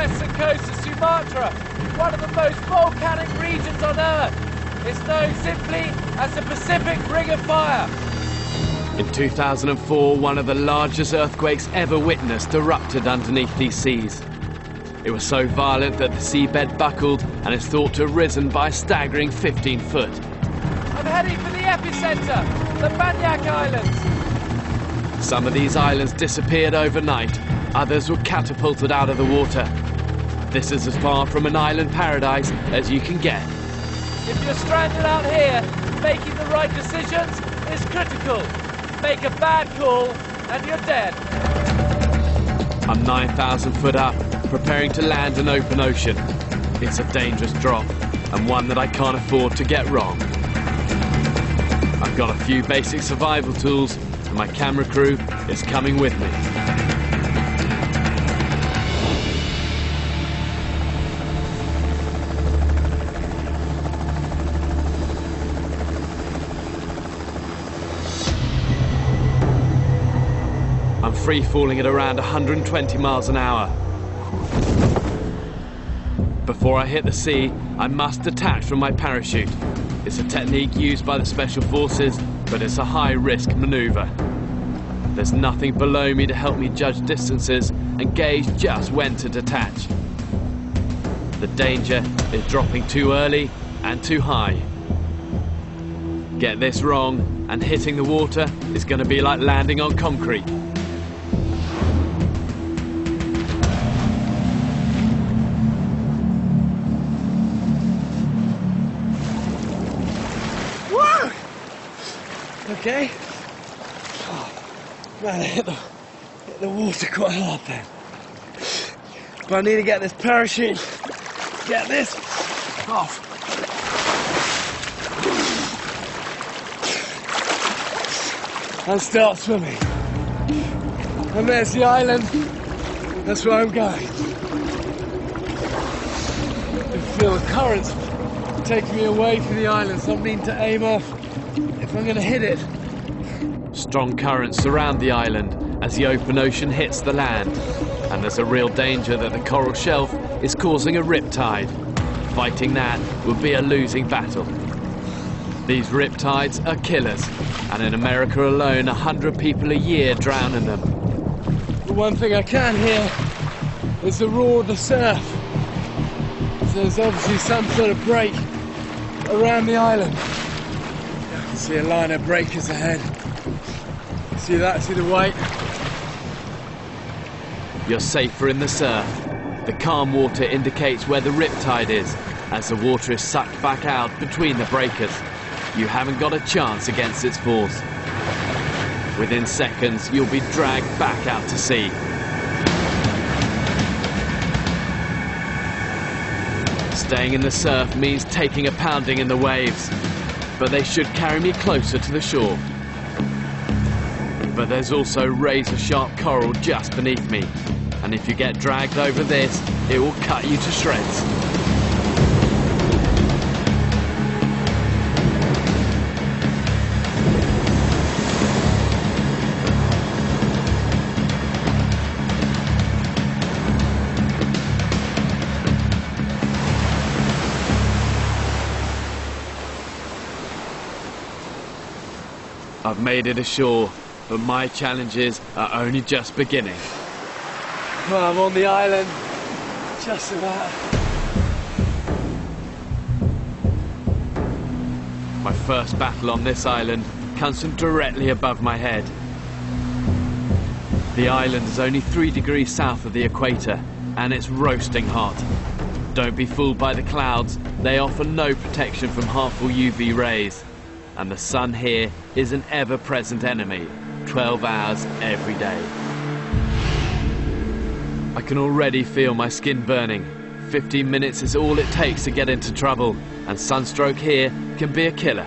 western coast of Sumatra, one of the most volcanic regions on Earth. It's known simply as the Pacific Ring of Fire. In 2004, one of the largest earthquakes ever witnessed erupted underneath these seas. It was so violent that the seabed buckled and is thought to have risen by a staggering 15 foot. I'm heading for the epicenter, the Banyak Islands. Some of these islands disappeared overnight, others were catapulted out of the water. This is as far from an island paradise as you can get. If you're stranded out here, making the right decisions is critical. Make a bad call and you're dead. I'm 9,000 foot up, preparing to land an open ocean. It's a dangerous drop, and one that I can't afford to get wrong. I've got a few basic survival tools, and my camera crew is coming with me. I'm free-falling at around 120 miles an hour. Before I hit the sea, I must detach from my parachute. It's a technique used by the Special Forces, but it's a high-risk maneuver. There's nothing below me to help me judge distances and gauge just when to detach. The danger is dropping too early and too high. Get this wrong, and hitting the water is going to be like landing on concrete. Okay. Oh, man, I hit the water quite hard then. But I need to get this parachute, get this off. And start swimming. And there's the island. That's where I'm going. I can feel the currents taking me away from the island, so I need to aim off if I'm going to hit it. Strong currents surround the island as the open ocean hits the land, and there's a real danger that the coral shelf is causing a riptide. Fighting that would be a losing battle. These riptides are killers, and in America alone 100 people a year drown in them. The one thing I can hear is the roar of the surf. So there's obviously some sort of break around the island. I can see a line of breakers ahead. See that? See the white? You're safer in the surf. The calm water indicates where the riptide is, as the water is sucked back out between the breakers. You haven't got a chance against its force. Within seconds, you'll be dragged back out to sea. Staying in the surf means taking a pounding in the waves, but they should carry me closer to the shore. But there's also razor-sharp coral just beneath me, and if you get dragged over this, it will cut you to shreds. I've made it ashore, but my challenges are only just beginning. Well, I'm on the island, just about. My first battle on this island comes from directly above my head. The island is only 3 degrees south of the equator, and it's roasting hot. Don't be fooled by the clouds, they offer no protection from harmful UV rays. And the sun here is an ever-present enemy, 12 hours every day. I can already feel my skin burning. 15 minutes is all it takes to get into trouble, and sunstroke here can be a killer.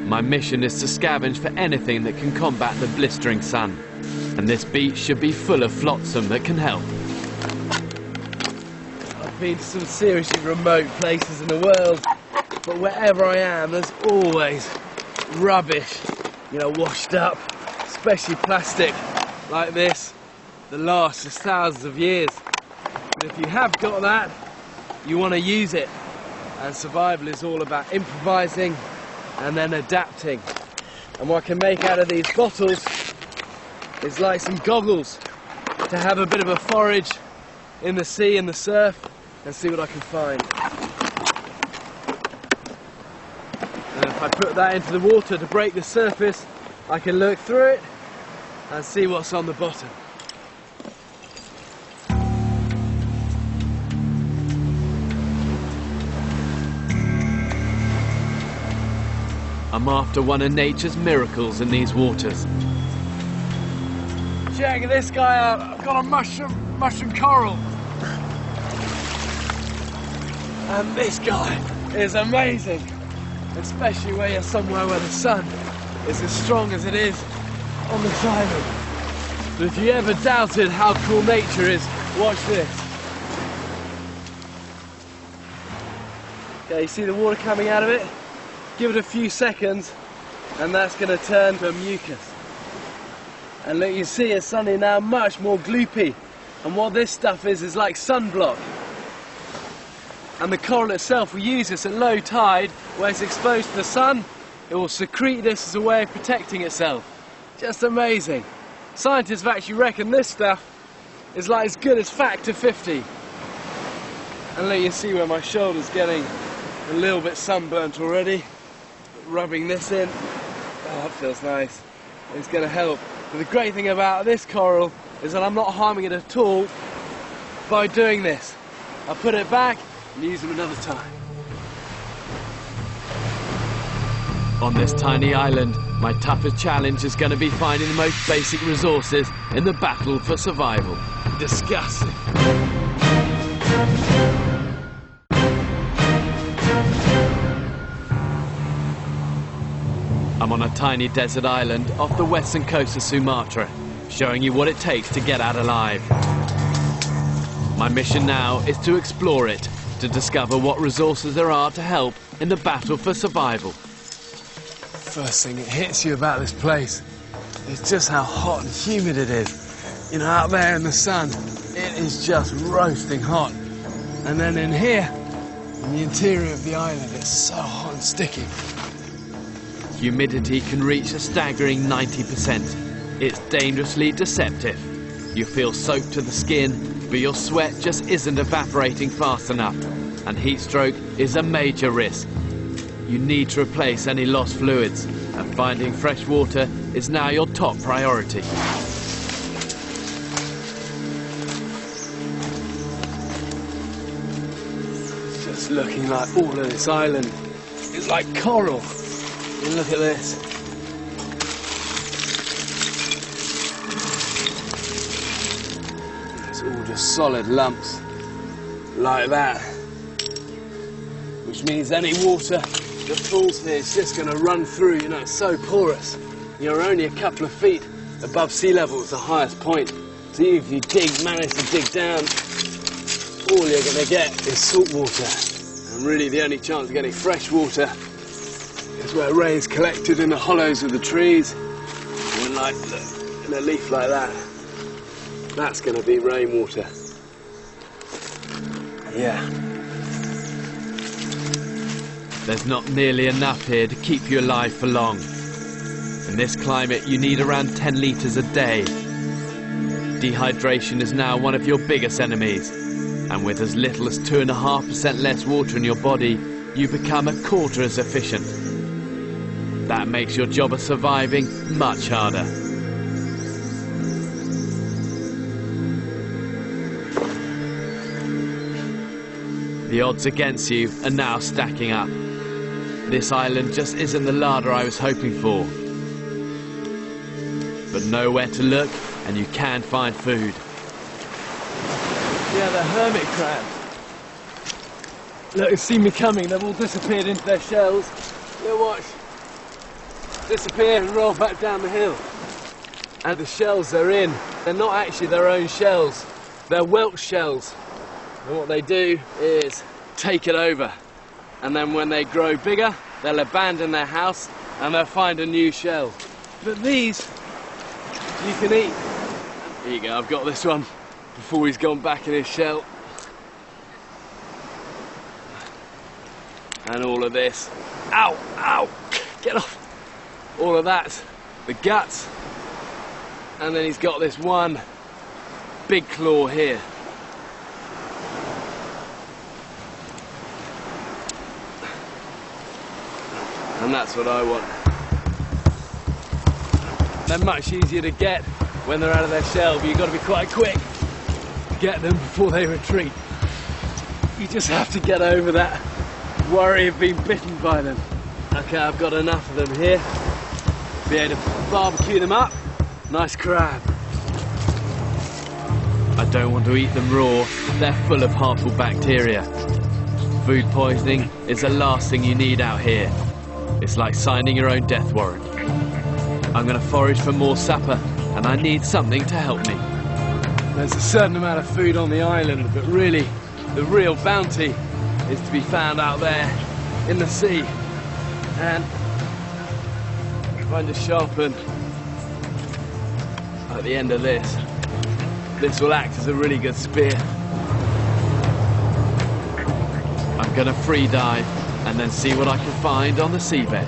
My mission is to scavenge for anything that can combat the blistering sun, and this beach should be full of flotsam that can help. I've been to some seriously remote places in the world, but wherever I am, there's always rubbish, you know, washed up, especially plastic like this. that lasts for thousands of years. But if you have got that, you want to use it. And survival is all about improvising and then adapting. And what I can make out of these bottles is like some goggles to have a bit of a forage in the sea and the surf and see what I can find. And if I put that into the water to break the surface, I can look through it and see what's on the bottom. I'm after one of nature's miracles in these waters. Check this guy out. I've got a mushroom coral. And this guy is amazing, especially where you're somewhere where the sun is as strong as it is on this island. But if you ever doubted how cool nature is, watch this. Okay, you see the water coming out of it? Give it a few seconds and that's going to turn to mucus. And look, you see it's suddenly now much more gloopy. And what this stuff is like sunblock. And the coral itself will use this at low tide, where it's exposed to the sun. It will secrete this as a way of protecting itself. Just amazing. Scientists have actually reckoned this stuff is like as good as factor 50. And look, you see where my shoulder's getting a little bit sunburnt already. Rubbing this in, oh, that feels nice. It's going to help. But the great thing about this coral is that I'm not harming it at all by doing this. I'll put it back and use them another time. On this tiny island, my toughest challenge is going to be finding the most basic resources in the battle for survival. Disgusting. I'm on a tiny desert island off the western coast of Sumatra, showing you what it takes to get out alive. My mission now is to explore it, to discover what resources there are to help in the battle for survival. First thing that hits you about this place is just how hot and humid it is. You know, out there in the sun, it is just roasting hot. And then in here, in the interior of the island, it's so hot and sticky. Humidity can reach a staggering 90%. It's dangerously deceptive. You feel soaked to the skin, but your sweat just isn't evaporating fast enough, and heat stroke is a major risk. You need to replace any lost fluids, and finding fresh water is now your top priority. It's just looking like all of this island is like coral. And look at this. It's all just solid lumps like that, which means any water that falls here is just going to run through. You know, it's so porous. You're only a couple of feet above sea level at the highest point. So if you manage to dig down, all you're going to get is salt water. And really the only chance of getting fresh water is where rain's collected in the hollows of the trees. When, like, in a leaf like that, that's going to be rainwater. Yeah. There's not nearly enough here to keep you alive for long. In this climate, you need around 10 litres a day. Dehydration is now one of your biggest enemies, and with as little as 2.5% less water in your body, you become a quarter as efficient. That makes your job of surviving much harder. The odds against you are now stacking up. This island just isn't the larder I was hoping for. But nowhere to look, and you can find food. Yeah, the hermit crabs. Look, they've seen me coming. They've all disappeared into their shells. Look, watch. Disappear and roll back down the hill. And the shells they're in, they're not actually their own shells. They're whelk shells. And what they do is take it over. And then when they grow bigger, they'll abandon their house and they'll find a new shell. But these, you can eat. Here you go, I've got this one before he's gone back in his shell. And all of this. Ow, ow, get off. All of that, the guts. And then he's got this one big claw here. And that's what I want. They're much easier to get when they're out of their shell, but you've got to be quite quick to get them before they retreat. You just have to get over that worry of being bitten by them. Okay, I've got enough of them here. Be able to barbecue them up. Nice crab. I don't want to eat them raw. They're full of harmful bacteria. Food poisoning is the last thing you need out here. It's like signing your own death warrant. I'm going to forage for more sapper, and I need something to help me. There's a certain amount of food on the island, but really, the real bounty is to be found out there in the sea. And if I just sharpen at the end of this will act as a really good spear. I'm going to free dive and then see what I can find on the seabed.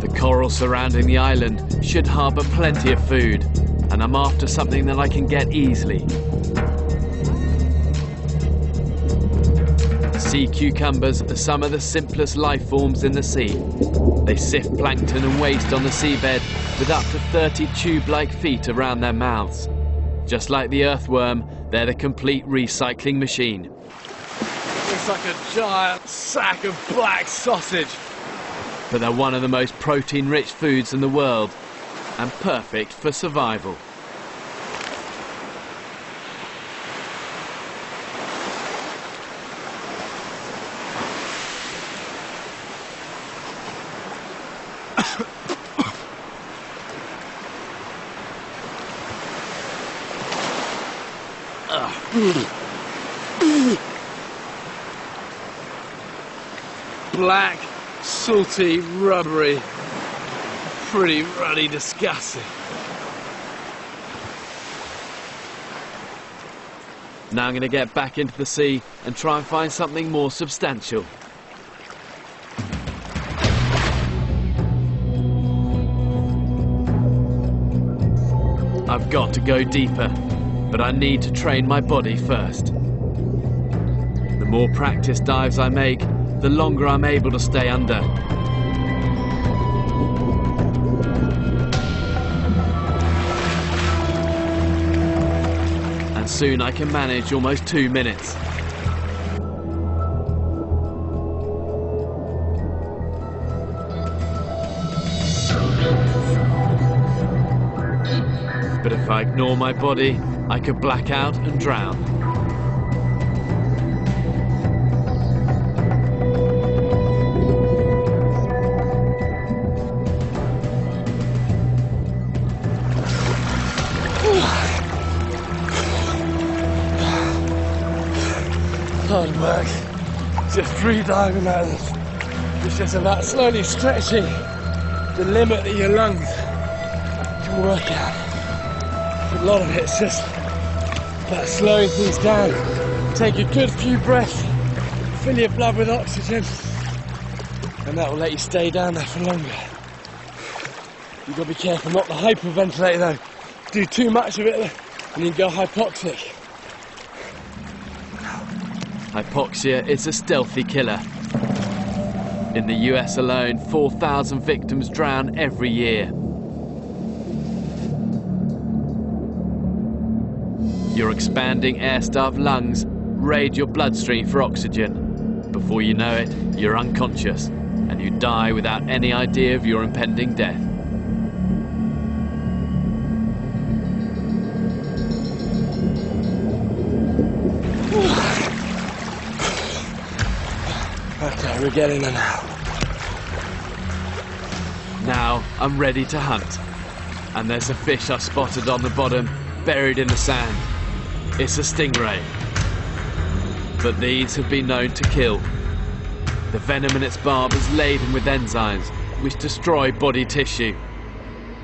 The coral surrounding the island should harbour plenty of food, and I'm after something that I can get easily. Sea cucumbers are some of the simplest life forms in the sea. They sift plankton and waste on the seabed with up to 30 tube-like feet around their mouths. Just like the earthworm, they're the complete recycling machine. It's like a giant sack of black sausage. But they're one of the most protein-rich foods in the world, and perfect for survival. Black, salty, rubbery, pretty ruddy, disgusting. Now I'm going to get back into the sea and try and find something more substantial. I've got to go deeper, but I need to train my body first. The more practice dives I make, the longer I'm able to stay under. And soon I can manage almost 2 minutes. But if I ignore my body, I could black out and drown. Hard work, just free diving out of this. It's just about slowly stretching the limit that your lungs can work out. A lot of it's just about slowing things down. Take a good few breaths, fill your blood with oxygen, and that will let you stay down there for longer. You've got to be careful not to hyperventilate though. Do too much of it and you go hypoxic. Hypoxia is a stealthy killer. In the US alone, 4,000 victims drown every year. Your expanding air-starved lungs raid your bloodstream for oxygen. Before you know it, you're unconscious, and you die without any idea of your impending death. Okay, we're getting there now. Now I'm ready to hunt. And there's a fish I spotted on the bottom, buried in the sand. It's a stingray. But these have been known to kill. The venom in its barb is laden with enzymes, which destroy body tissue.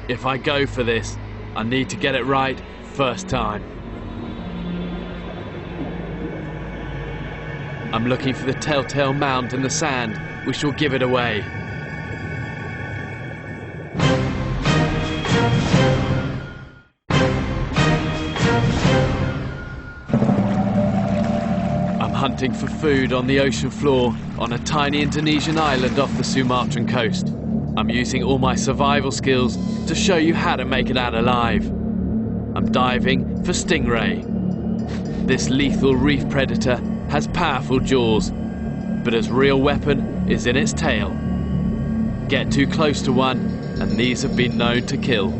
If I go for this, I need to get it right first time. I'm looking for the telltale mound in the sand, which will give it away. I'm hunting for food on the ocean floor on a tiny Indonesian island off the Sumatran coast. I'm using all my survival skills to show you how to make it out alive. I'm diving for stingray. This lethal reef predator has powerful jaws, but its real weapon is in its tail. Get too close to one, and these have been known to kill.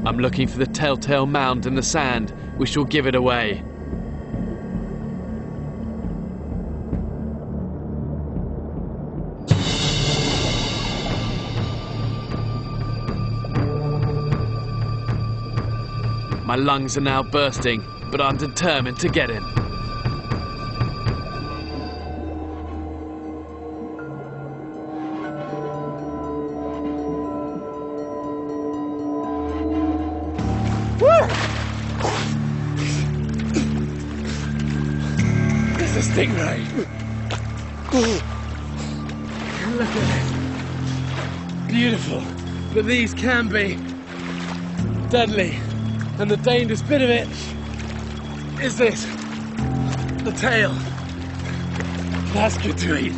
I'm looking for the telltale mound in the sand, which will give it away. My lungs are now bursting, but I'm determined to get him. There's a stingray. Look at it. Beautiful. But these can be deadly. And the dangerous bit of it is this, the tail. That's good to eat.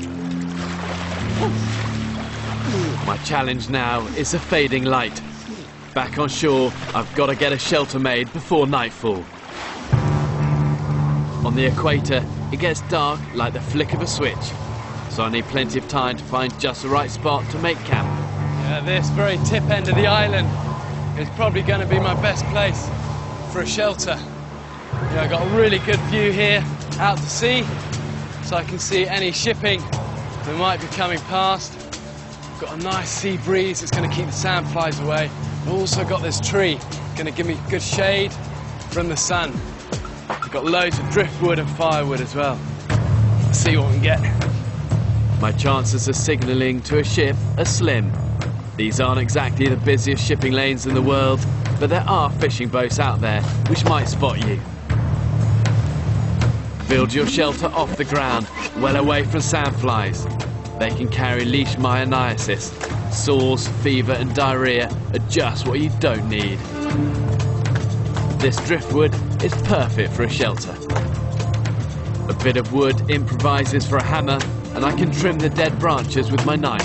My challenge now is a fading light. Back on shore, I've got to get a shelter made before nightfall. On the equator, it gets dark like the flick of a switch, so I need plenty of time to find just the right spot to make camp. Yeah, this very tip end of the island is probably going to be my best place for a shelter. You know, I've got a really good view here out to sea, so I can see any shipping that might be coming past. Got a nice sea breeze, it's going to keep the sandflies away. I've also got this tree, going to give me good shade from the sun. I've got loads of driftwood and firewood as well. Let's see what we can get. My chances of signalling to a ship are slim. These aren't exactly the busiest shipping lanes in the world, but there are fishing boats out there which might spot you. Build your shelter off the ground, well away from sandflies. They can carry leishmaniasis. Sores, fever and diarrhea are just what you don't need. This driftwood is perfect for a shelter. A bit of wood improvises for a hammer, and I can trim the dead branches with my knife.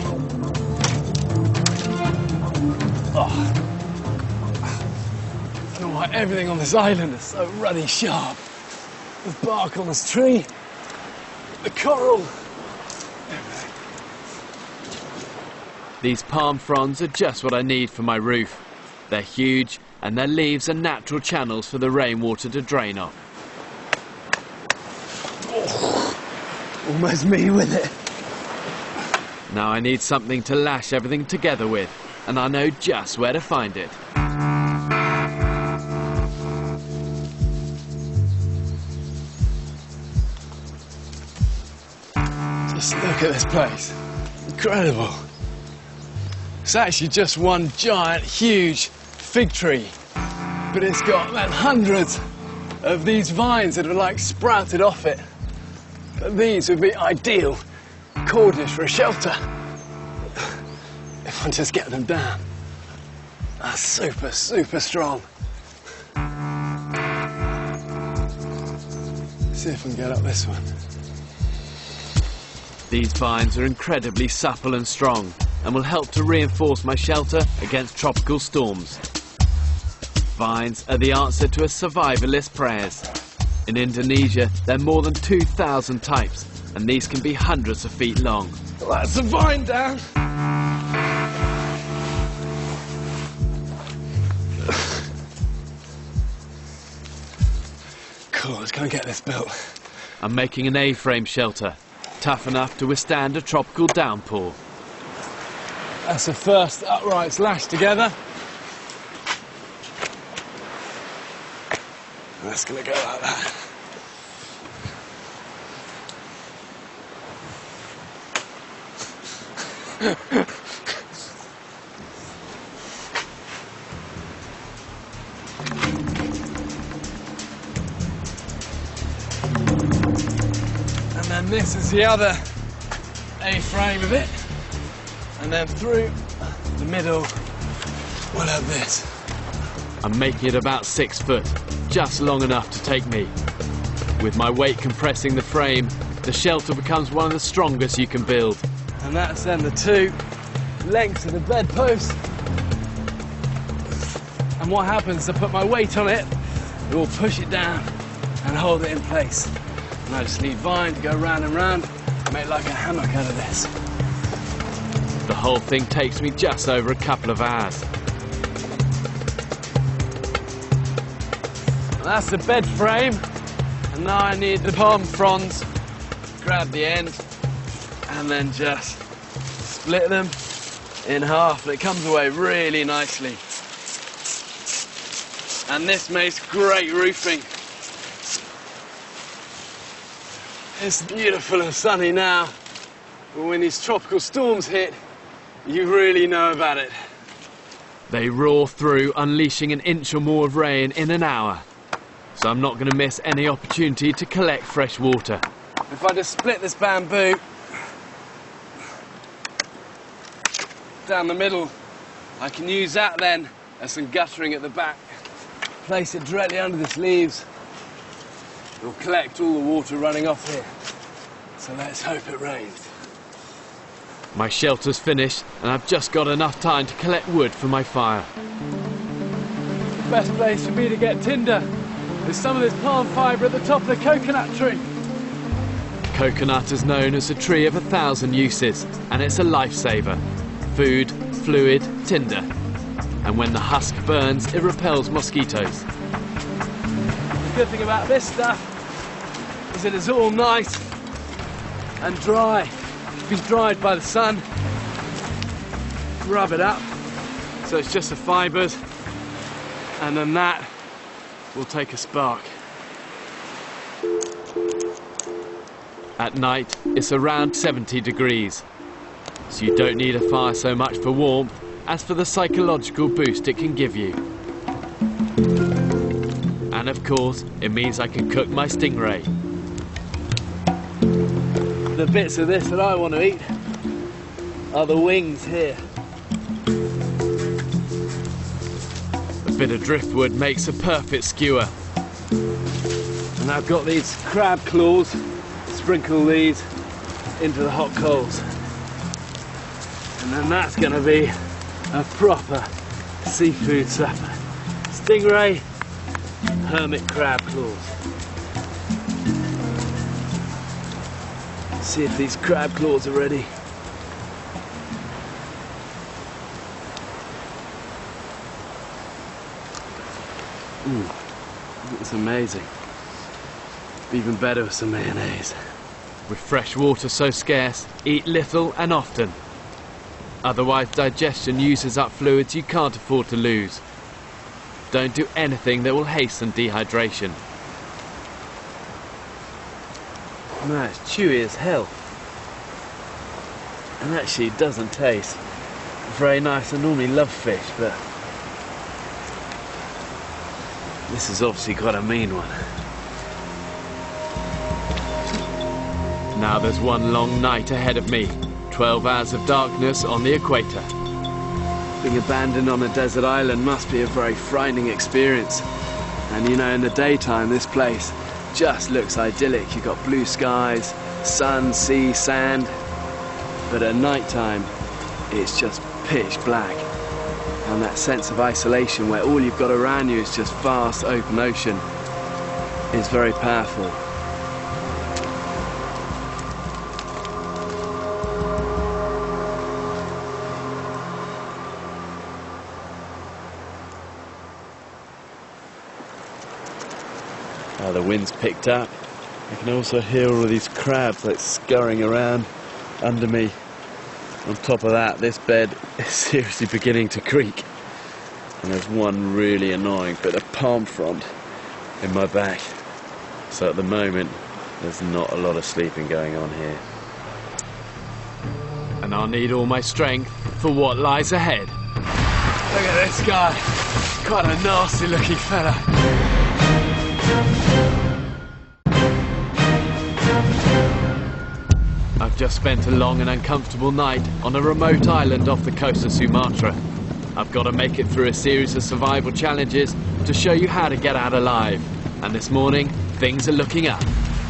Oh. I don't know why everything on this island is so ruddy sharp. The bark on this tree, the coral. These palm fronds are just what I need for my roof. They're huge, and their leaves are natural channels for the rainwater to drain off. Oh, almost me with it. Now I need something to lash everything together with, and I know just where to find it. Just look at this place. Incredible. It's actually just one giant, huge fig tree, but it's got man, hundreds of these vines that are like sprouted off it. But these would be ideal cordage for a shelter if I just get them down. That's super, super strong. Let's see if we can get up this one. These vines are incredibly supple and strong, and will help to reinforce my shelter against tropical storms. Vines are the answer to a survivalist's prayers. In Indonesia, there are more than 2,000 types, and these can be hundreds of feet long. That's a vine down. Cool, let's go and get this built. I'm making an A-frame shelter, tough enough to withstand a tropical downpour. That's the first uprights lashed together. That's gonna go like that. And then this is the other A-frame of it. And then through the middle, we'll have this. I'm making it about 6 foot, just long enough to take me. With my weight compressing the frame, the shelter becomes one of the strongest you can build. And that's then the 2 lengths of the bedpost. And what happens is I put my weight on it, it will push it down and hold it in place. And I just need vine to go round and round and make like a hammock out of this. The whole thing takes me just over a couple of hours. That's the bed frame, and now I need the palm fronds. Grab the end and then just split them in half, and it comes away really nicely. And this makes great roofing. It's beautiful and sunny now, but when these tropical storms hit, you really know about it. They roar through, unleashing an inch or more of rain in an hour. So I'm not going to miss any opportunity to collect fresh water. If I just split this bamboo down the middle, I can use that then as some guttering at the back. Place it directly under these leaves. It'll collect all the water running off here. So let's hope it rains. My shelter's finished, and I've just got enough time to collect wood for my fire. The best place for me to get tinder. There's some of this palm fibre at the top of the coconut tree. Coconut is known as a tree of 1,000 uses, and it's a lifesaver. Food, fluid, tinder. And when the husk burns, it repels mosquitoes. The good thing about this stuff is it is all nice and dry. It's been dried by the sun. Rub it up. So it's just the fibres, and then that will take a spark. At night, it's around 70 degrees. So you don't need a fire so much for warmth as for the psychological boost it can give you. And of course, it means I can cook my stingray. The bits of this that I want to eat are the wings here. A bit of driftwood makes a perfect skewer. And I've got these crab claws. Sprinkle these into the hot coals. And then that's going to be a proper seafood supper. Stingray, hermit crab claws. See if these crab claws are ready. It's amazing. Even better with some mayonnaise. With fresh water so scarce, eat little and often. Otherwise, digestion uses up fluids you can't afford to lose. Don't do anything that will hasten dehydration. No, it's chewy as hell. And actually it doesn't taste very nice. I normally love fish, but this has obviously got a mean one. Now there's one long night ahead of me. 12 hours of darkness on the equator. Being abandoned on a desert island must be a very frightening experience. And you know, in the daytime, this place just looks idyllic. You've got blue skies, sun, sea, sand. But at night time, it's just pitch black. And that sense of isolation where all you've got around you is just vast open ocean is very powerful. The wind's picked up. I can also hear all of these crabs like scurrying around under me. On top of that, this bed is seriously beginning to creak. And there's one really annoying bit of palm frond in my back. So at the moment, there's not a lot of sleeping going on here. and I'll need all my strength for what lies ahead. Look at this guy. Quite a nasty looking fella. I've just spent a long and uncomfortable night on a remote island off the coast of Sumatra. I've got to make it through a series of survival challenges to show you how to get out alive. And this morning, things are looking up.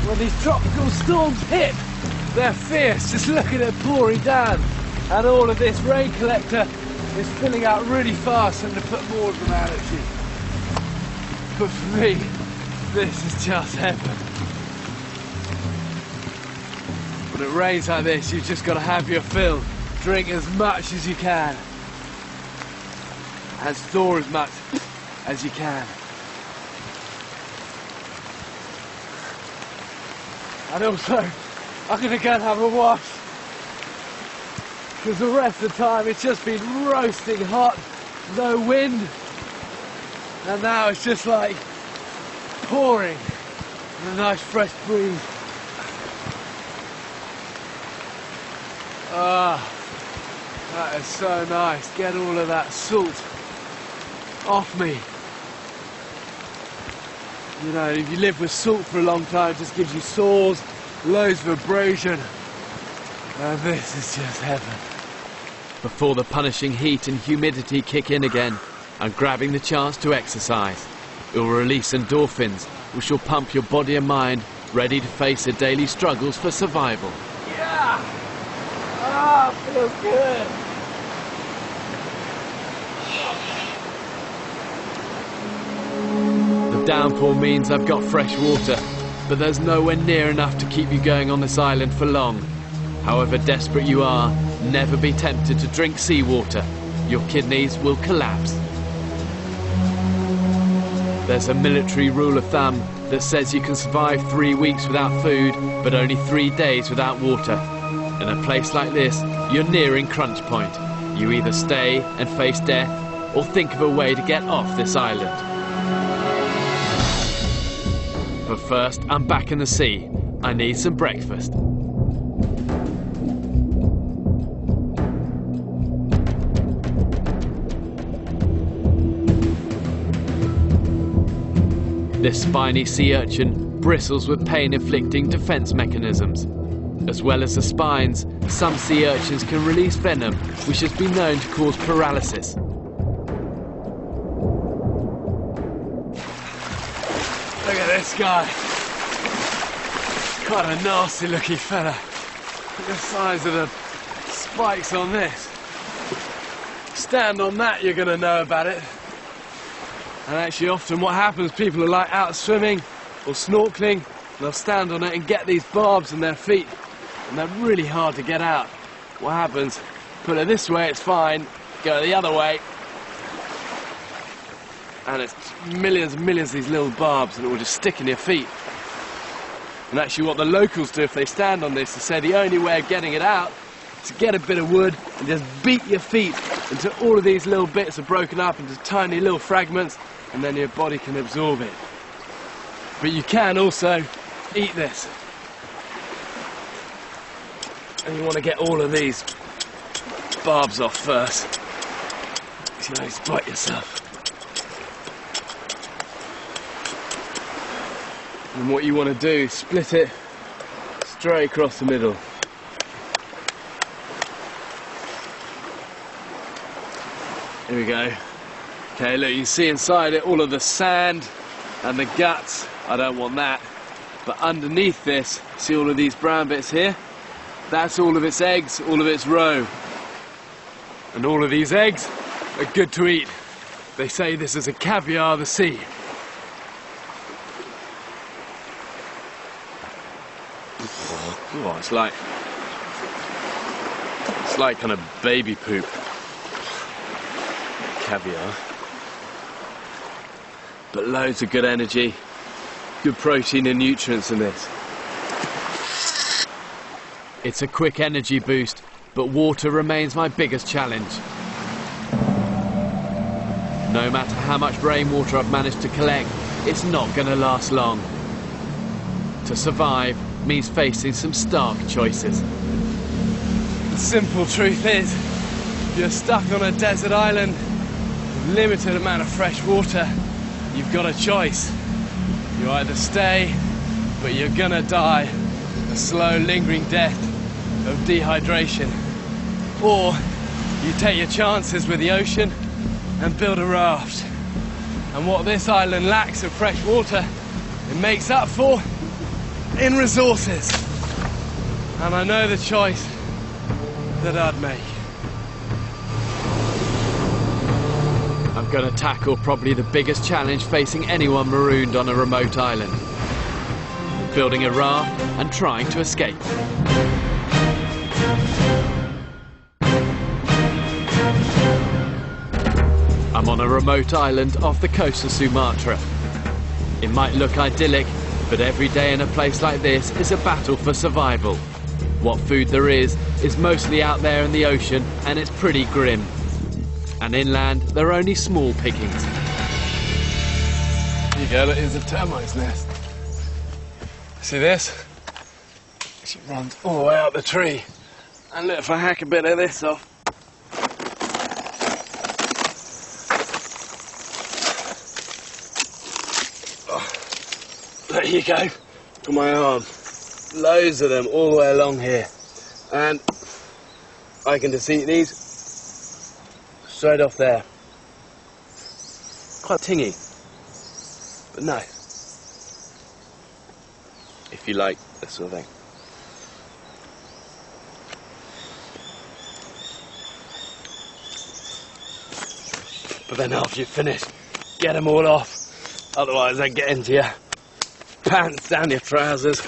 When these tropical storms hit, they're fierce. Just look at it pouring down. And all of this rain collector is filling out really fast and to put more of them out at you. But for me, this is just heaven. When it rains like this, you've just got to have your fill. Drink as much as you can. And store as much as you can. And also, I'm going to go and have a wash. Because the rest of the time it's just been roasting hot, no wind. And now it's just like pouring and a nice fresh breeze. Ah, that is so nice. Get all of that salt off me. You know, if you live with salt for a long time, it just gives you sores, loads of abrasion. And this is just heaven. Before the punishing heat and humidity kick in again, I'm grabbing the chance to exercise. It will release endorphins, which will pump your body and mind ready to face the daily struggles for survival. Yeah! Ah, feels good! The downpour means I've got fresh water, but there's nowhere near enough to keep you going on this island for long. However desperate you are, never be tempted to drink seawater. Your kidneys will collapse. There's a military rule of thumb that says you can survive 3 weeks without food, but only 3 days without water. In a place like this, you're nearing crunch point. You either stay and face death, or think of a way to get off this island. But first, I'm back in the sea. I need some breakfast. This spiny sea urchin bristles with pain-inflicting defense mechanisms. As well as the spines, some sea urchins can release venom, which has been known to cause paralysis. Look at this guy. Quite a nasty looking fella. Look at the size of the spikes on this. Stand on that, you're going to know about it. And actually often what happens, people are like out swimming or snorkeling, and they'll stand on it and get these barbs in their feet. And they're really hard to get out. What happens, put it this way, it's fine. Go the other way. And it's millions and millions of these little barbs, and it will just stick in your feet. And actually what the locals do if they stand on this is say the only way of getting it out is to get a bit of wood and just beat your feet until all of these little bits are broken up into tiny little fragments, and then your body can absorb it. But you can also eat this. And you want to get all of these barbs off first. So you always bite yourself. And what you want to do is split it straight across the middle. Here we go. Okay, look, you can see inside it all of the sand and the guts. I don't want that. But underneath this, see all of these brown bits here? That's all of its eggs, all of its roe. And all of these eggs are good to eat. They say this is a caviar of the sea. Oh, it's like kind of baby poop. Caviar. But loads of good energy, good protein and nutrients in this. It's a quick energy boost, but water remains my biggest challenge. No matter how much rainwater I've managed to collect, it's not going to last long. To survive means facing some stark choices. simple truth is, if you're stuck on a desert island with limited amount of fresh water, you've got a choice. You either stay, but you're gonna die a slow, lingering death of dehydration, or you take your chances with the ocean and build a raft. And what this island lacks of fresh water, it makes up for in resources. And I know the choice that I'd make. I'm gonna tackle probably the biggest challenge facing anyone marooned on a remote island. Building a raft and trying to escape. I'm on a remote island off the coast of Sumatra. It might look idyllic, but every day in a place like this is a battle for survival. What food there is mostly out there in the ocean, and it's pretty grim. And inland, there are only small pickings. Here you go, look, here's a termite's nest. See this? She runs all the way up the tree. And look, if I hack a bit of this off, there you go, on my arm. Loads of them all the way along here. And I can just eat these straight off there. Quite tingy, but no. If you like this sort of thing. But then after you finish, get them all off. Otherwise they get into your pants, down your trousers.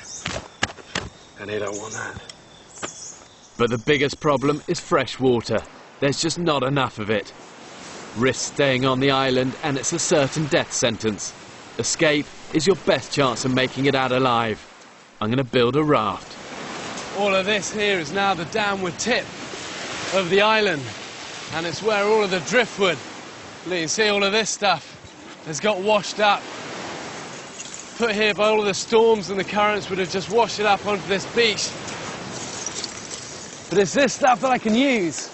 And you don't want that. But the biggest problem is fresh water. There's just not enough of it. Risk staying on the island and it's a certain death sentence. Escape is your best chance of making it out alive. I'm going to build a raft. All of this here is now the downward tip of the island. And it's where all of the driftwood, you can see all of this stuff, has got washed up. Put here by all of the storms and the currents would have just washed it up onto this beach. But it's this stuff that I can use.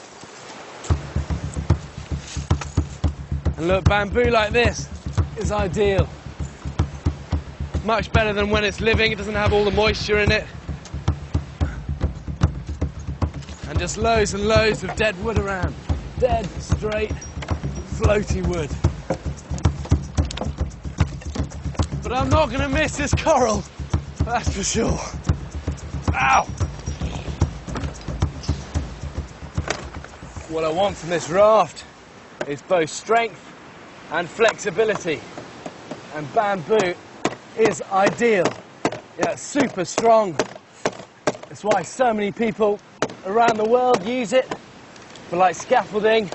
And look, bamboo like this is ideal. Much better than when it's living, it doesn't have all the moisture in it. And just loads and loads of dead wood around. Dead, straight, floaty wood. But I'm not going to miss this coral, that's for sure. Ow! What I want from this raft is both strength and flexibility. And bamboo is ideal. Yeah, it's super strong. That's why so many people around the world use it for like scaffolding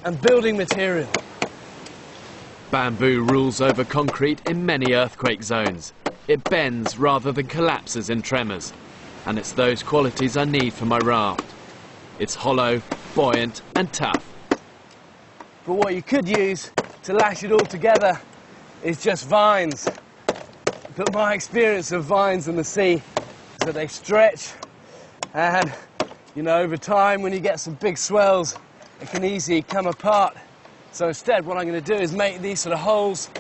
and building material. Bamboo rules over concrete in many earthquake zones. It bends rather than collapses in tremors. And it's those qualities I need for my raft. It's hollow, buoyant and tough. But what you could use to lash it all together is just vines. But my experience of vines in the sea is that they stretch and, you know, over time when you get some big swells, it can easily come apart. So instead what I'm going to do is make these sort of holes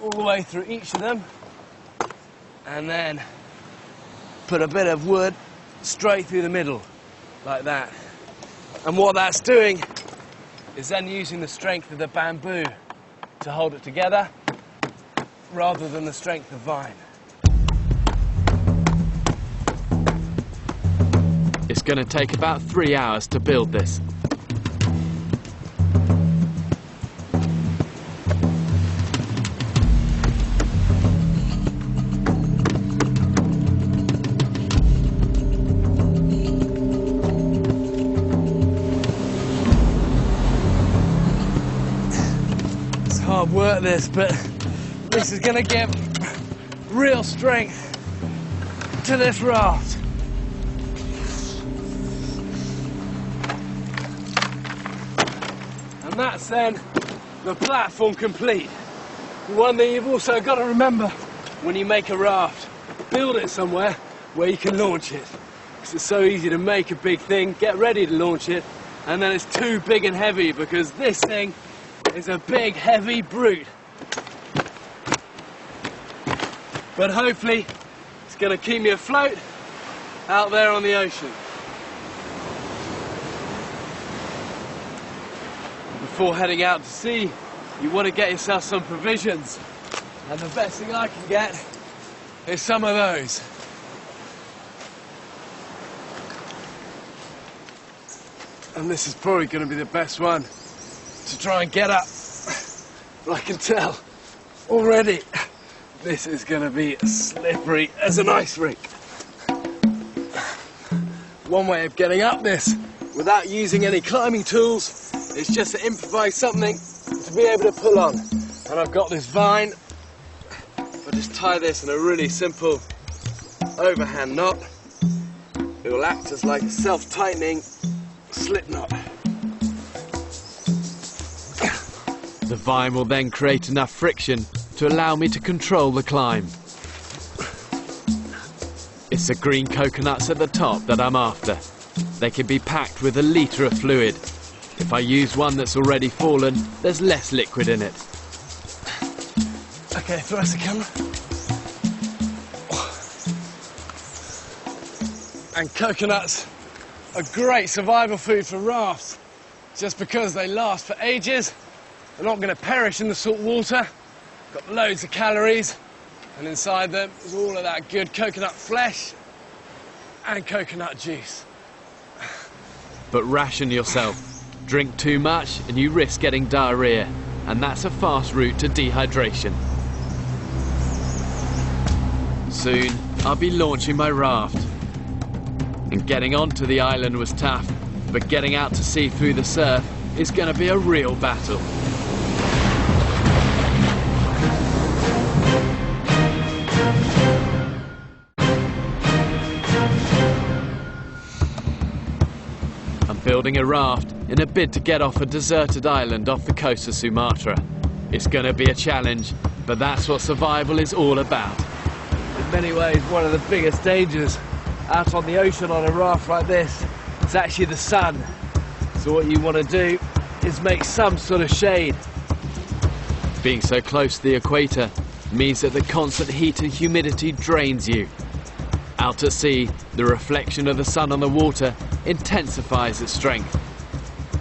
all the way through each of them and then put a bit of wood straight through the middle, like that. And what that's doing is then using the strength of the bamboo to hold it together rather than the strength of vine. It's going to take about 3 hours to build this. It's hard work this, but this is going to give real strength to this raft. And that's then the platform complete. The one thing you've also got to remember when you make a raft, build it somewhere where you can launch it. because it's so easy to make a big thing, get ready to launch it, and then it's too big and heavy because this thing is a big, heavy brute. But hopefully, it's going to keep me afloat out there on the ocean. Before heading out to sea, you want to get yourself some provisions. And the best thing I can get is some of those. And this is probably going to be the best one to try and get up. But I can tell already this is going to be as slippery as an ice rink. One way of getting up this without using any climbing tools is just to improvise something to be able to pull on. And I've got this vine. If I just tie this in a really simple overhand knot, it will act as like a self-tightening slip knot. The vine will then create enough friction to allow me to control the climb. It's the green coconuts at the top that I'm after. They can be packed with a litre of fluid. If I use one that's already fallen, there's less liquid in it. Okay, thrust the camera. And coconuts are great survival food for rafts, just because they last for ages. They're not going to perish in the salt water. Got loads of calories, and inside them is all of that good coconut flesh and coconut juice. But ration yourself. Drink too much and you risk getting diarrhea, and that's a fast route to dehydration. Soon, I'll be launching my raft. And getting onto the island was tough, but getting out to sea through the surf is going to be a real battle. I'm building a raft in a bid to get off a deserted island off the coast of Sumatra. It's going to be a challenge, but that's what survival is all about. In many ways, one of the biggest dangers out on the ocean on a raft like this is actually the sun. So what you want to do is make some sort of shade. Being so close to the equator means that the constant heat and humidity drains you. Out at sea, the reflection of the sun on the water intensifies its strength.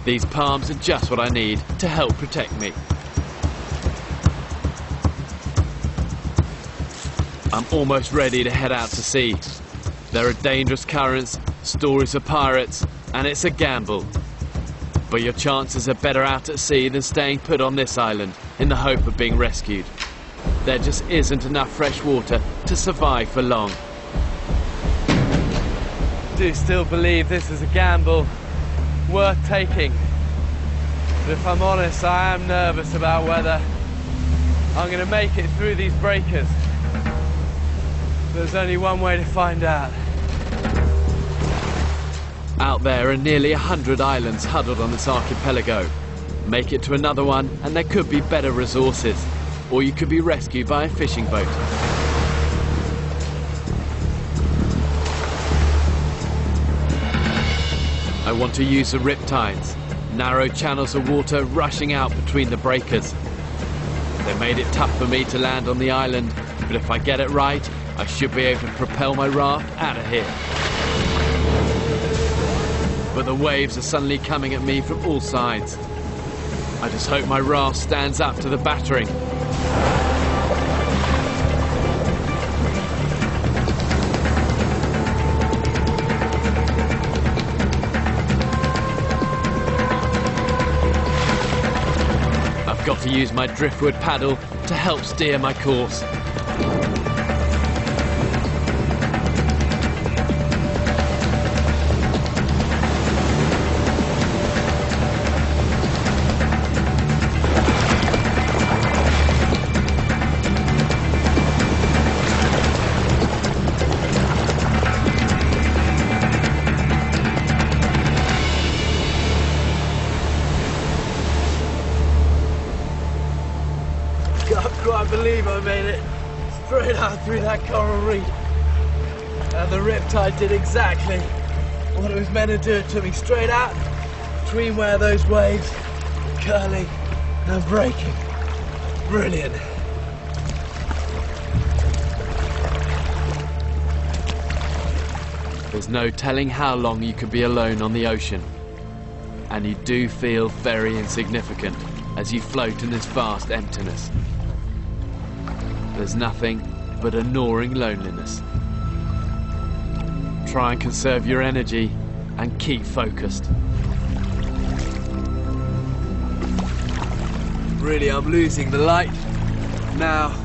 These palms are just what I need to help protect me. I'm almost ready to head out to sea. There are dangerous currents, stories of pirates, and it's a gamble. But your chances are better out at sea than staying put on this island in the hope of being rescued. There just isn't enough fresh water to survive for long. I do still believe this is a gamble worth taking. But if I'm honest, I am nervous about whether I'm going to make it through these breakers. There's only one way to find out. Out there are nearly 100 islands huddled on this archipelago. Make it to another one and there could be better resources, or you could be rescued by a fishing boat. I want to use the riptides, narrow channels of water rushing out between the breakers. They made it tough for me to land on the island, but if I get it right, I should be able to propel my raft out of here. But the waves are suddenly coming at me from all sides. I just hope my raft stands up to the battering. I've got to use my driftwood paddle to help steer my course. I can't quite believe I made it straight out through that coral reef. And And the riptide did exactly what it was meant to do. It took me straight out between where those waves were curling and breaking. Brilliant. There's no telling how long you could be alone on the ocean. And you do feel very insignificant as you float in this vast emptiness. There's nothing but a gnawing loneliness. Try and conserve your energy and keep focused. Really, I'm losing the light. Now,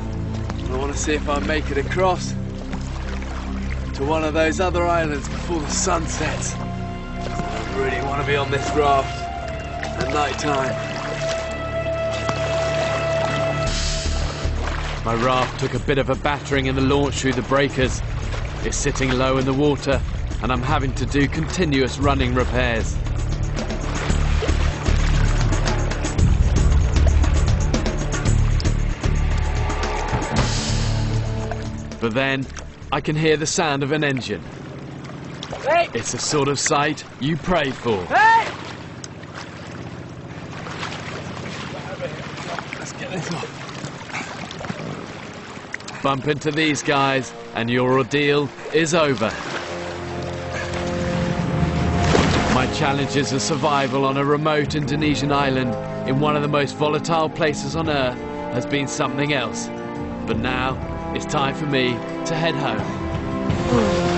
I want to see if I make it across to one of those other islands before the sun sets. I really want to be on this raft at night time. My raft took a bit of a battering in the launch through the breakers. It's sitting low in the water, and I'm having to do continuous running repairs. But then, I can hear the sound of an engine. Hey! It's the sort of sight you pray for. Hey! Let's get this off. Bump into these guys, and your ordeal is over. My challenges of survival on a remote Indonesian island in one of the most volatile places on Earth has been something else. But now, it's time for me to head home.